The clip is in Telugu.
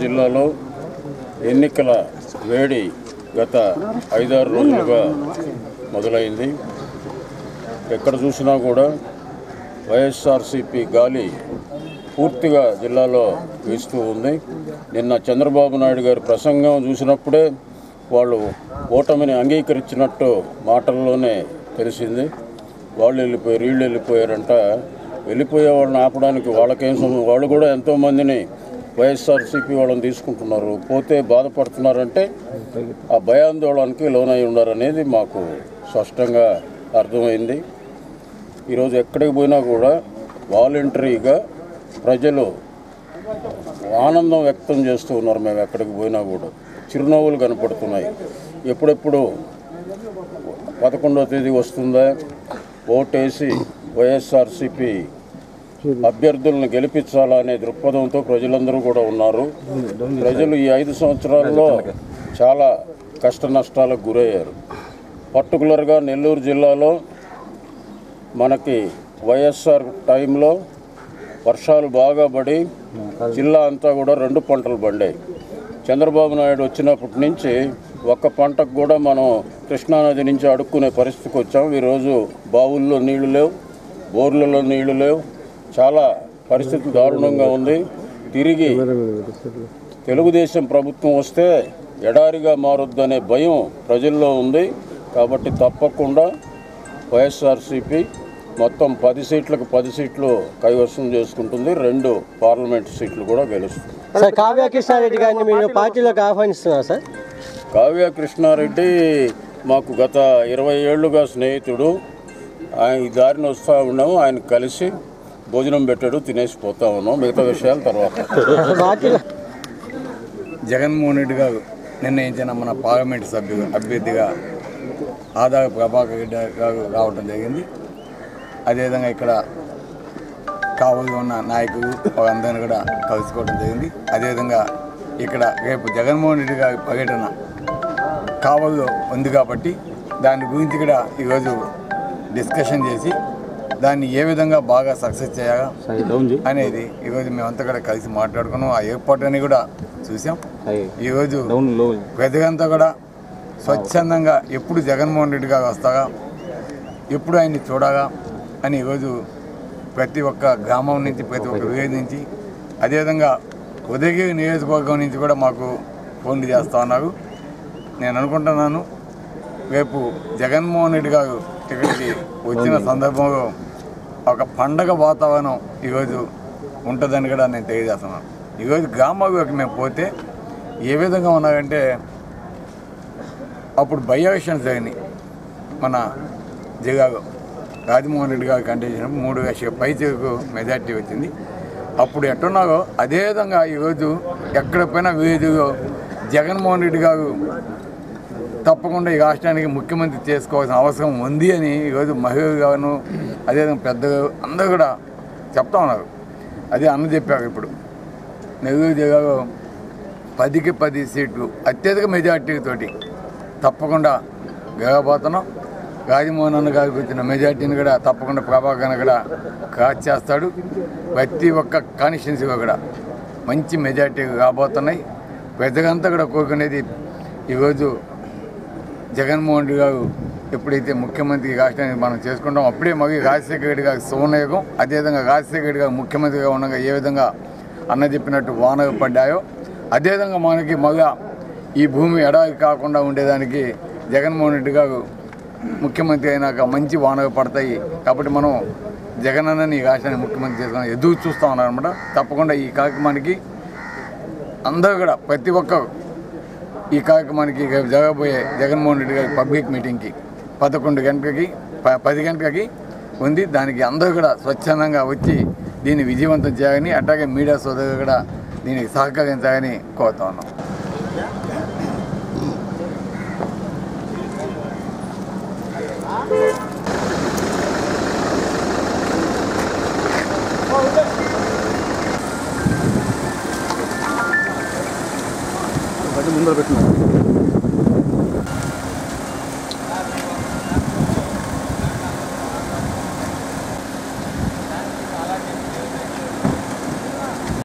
జిల్లాలో ఎన్నికల వేడి గత 5-6 రోజులుగా మొదలైంది. ఎక్కడ చూసినా కూడా వైఎస్ఆర్సీపీ గాలి పూర్తిగా జిల్లాలో వీస్తూ ఉంది. నిన్న చంద్రబాబు నాయుడు గారి ప్రసంగం చూసినప్పుడే వాళ్ళు ఓటమిని అంగీకరించినట్టు మాటల్లోనే తెలిసింది. వాళ్ళు వెళ్ళిపోయారు, వీళ్ళు వెళ్ళిపోయారంట. వెళ్ళిపోయే వాళ్ళని ఆపడానికి వాళ్ళు కూడా ఎంతోమందిని వైఎస్ఆర్సీపీ వాళ్ళని తీసుకుంటున్నారు, పోతే బాధపడుతున్నారంటే ఆ భయాందోళనకి లోనై ఉన్నారనేది మాకు స్పష్టంగా అర్థమైంది. ఈరోజు ఎక్కడికి పోయినా కూడా వాలంటరీగా ప్రజలు ఆనందం వ్యక్తం చేస్తూ ఉన్నారు. మేము ఎక్కడికి పోయినా కూడా చిరునవ్వులు కనపడుతున్నాయి. ఎప్పుడెప్పుడు 11వ తేదీ వస్తుందా, ఓటేసి వైఎస్ఆర్సీపీ అభ్యర్థులను గెలిపించాలా అనే దృక్పథంతో ప్రజలందరూ కూడా ఉన్నారు. ప్రజలు ఈ 5 సంవత్సరాల్లో చాలా కష్ట నష్టాలకు గురయ్యారు. పర్టికులర్గా నెల్లూరు జిల్లాలో మనకి వైఎస్ఆర్ టైంలో వర్షాలు బాగా పడి జిల్లా అంతా కూడా 2 పంటలు పండాయి. చంద్రబాబు నాయుడు వచ్చినప్పటి నుంచి ఒక్క పంటకు కూడా మనం కృష్ణానది నుంచి అడుక్కునే పరిస్థితికి వచ్చాం. ఈరోజు బావుల్లో నీళ్లు లేవు, బోర్లలో నీళ్లు లేవు. చాలా పరిస్థితి దారుణంగా ఉంది. తిరిగి తెలుగుదేశం ప్రభుత్వం వస్తే ఎడారిగా మారుద్దనే భయం ప్రజల్లో ఉంది. కాబట్టి తప్పకుండా వైఎస్ఆర్సీపీ మొత్తం 10 సీట్లకు 10 సీట్లు కైవసం చేసుకుంటుంది. 2 పార్లమెంట్ సీట్లు కూడా గెలుస్తుంది. సార్, కావ్య కృష్ణారెడ్డి గారిని మీరు పార్టీలోకి ఆహ్వానిస్తున్నారు సార్? కావ్య కృష్ణారెడ్డి మాకు గత 20 ఏళ్లుగా స్నేహితుడు. ఆయన ఈ దారిని వస్తూ ఉన్నాము, ఆయన కలిసి భోజనం పెట్టాడు, తినేసి పోతా ఉన్నాం. మిగతా విషయాల తర్వాత. జగన్మోహన్ రెడ్డి గారు నిర్ణయించిన మన పార్లమెంటు సభ్యులు అభ్యర్థిగా ఆదాయ ప్రభాకర్ రెడ్డి గారు రావడం జరిగింది. అదేవిధంగా ఇక్కడ కావలిలో ఉన్న నాయకులు వాళ్ళందరినీ కూడా కలుసుకోవడం జరిగింది. అదేవిధంగా ఇక్కడ రేపు జగన్మోహన్ రెడ్డి గారి పర్యటన కావలిలో ఉంది కాబట్టి దాని గురించి కూడా ఈరోజు డిస్కషన్ చేసి దాన్ని ఏ విధంగా బాగా సక్సెస్ చేయాలా అనేది ఈరోజు మేమంతా కూడా కలిసి మాట్లాడుకున్నాం. ఆ ఏర్పాటుని కూడా చూసాం. ఈరోజు ప్రజలంతా కూడా స్వచ్ఛందంగా ఎప్పుడు జగన్మోహన్ రెడ్డి గారు వస్తాగా, ఎప్పుడు ఆయన్ని చూడాలా అని ఈరోజు ప్రతి ఒక్క గ్రామం నుంచి, ప్రతి ఒక్క విలేజ్ నుంచి, అదేవిధంగా ఉదయగిరి నియోజకవర్గం నుంచి కూడా మాకు ఫోన్లు చేస్తూ ఉన్నారు. నేను అనుకుంటున్నాను రేపు జగన్మోహన్ రెడ్డి గారు ఇక్కడికి వచ్చిన సందర్భంలో ఒక పండగ వాతావరణం ఈరోజు ఉంటుందని కూడా నేను తెలియజేస్తున్నాను. ఈరోజు గ్రామాల్లోకి మేము పోతే ఏ విధంగా ఉన్నారంటే, అప్పుడు బై ఎలక్షన్స్ జరిగినాయి మన జిల్లాలో. రాజమోహన్ రెడ్డి గారు కంటెస్ట్ చేసినప్పుడు 3 లక్షల పైచలకు మెజార్టీ వచ్చింది. అప్పుడు ఎట్టున్నారో అదేవిధంగా ఈరోజు ఎక్కడ పోయినా విలేజ్లో జగన్మోహన్ రెడ్డి గారు తప్పకుండా ఈ రాష్ట్రానికి ముఖ్యమంత్రి చేసుకోవాల్సిన అవసరం ఉంది అని ఈరోజు మహిళలు గాను, అదేవిధంగా పెద్దలు అందరూ కూడా చెప్తా ఉన్నారు. అదే అన్న చెప్పారు. ఇప్పుడు నెల్లూరు జిల్లాలో 10కి 10 సీట్లు అత్యధిక మెజార్టీతోటి తప్పకుండా గెలవబోతున్నాం. రాజమోహన్ అన్న గారికి వచ్చిన మెజార్టీని కూడా తప్పకుండా ప్రభాకర్ కూడా క్రాస్ చేస్తాడు. ప్రతి ఒక్క కాన్స్టిట్యున్సీలో కూడా మంచి మెజార్టీ రాబోతున్నాయి. పెద్దగంతా కూడా కోరుకునేది ఈరోజు జగన్మోహన్ రెడ్డి గారు ఎప్పుడైతే ముఖ్యమంత్రి రాష్ట్రాన్ని మనం చేసుకుంటాం అప్పుడే మళ్ళీ రాజశేఖర రెడ్డి గారి సువర్ణయుగం. అదేవిధంగా రాజశేఖర రెడ్డి గారు ముఖ్యమంత్రిగా ఉండగా ఏ విధంగా అన్న చెప్పినట్టు వానలు పడ్డాయో అదేవిధంగా మనకి మళ్ళా ఈ భూమి ఎడారి కాకుండా ఉండేదానికి జగన్మోహన్ రెడ్డి గారు ముఖ్యమంత్రి అయినాక మంచి వానలు పడతాయి. కాబట్టి మనం జగన్ అన్నని ఈ రాష్ట్రాన్ని ముఖ్యమంత్రి చేసుకుని ఎదురు చూస్తూ ఉన్నారనమాట. తప్పకుండా ఈ కార్యక్రమానికి అందరూ కూడా ప్రతి ఒక్కరు ఈ కార్యక్రమానికి జరగబోయే జగన్మోహన్ రెడ్డి గారి పబ్లిక్ మీటింగ్కి 11 గంటలకి 10 గంటలకి ఉంది. దానికి అందరూ కూడా స్వచ్ఛందంగా వచ్చి దీన్ని విజయవంతం చేయాలని, అట్లాగే మీడియా సోదరులు కూడా దీనికి సహకరించాలని కోరుతా ఉన్నాం. ముందర పెట్టిన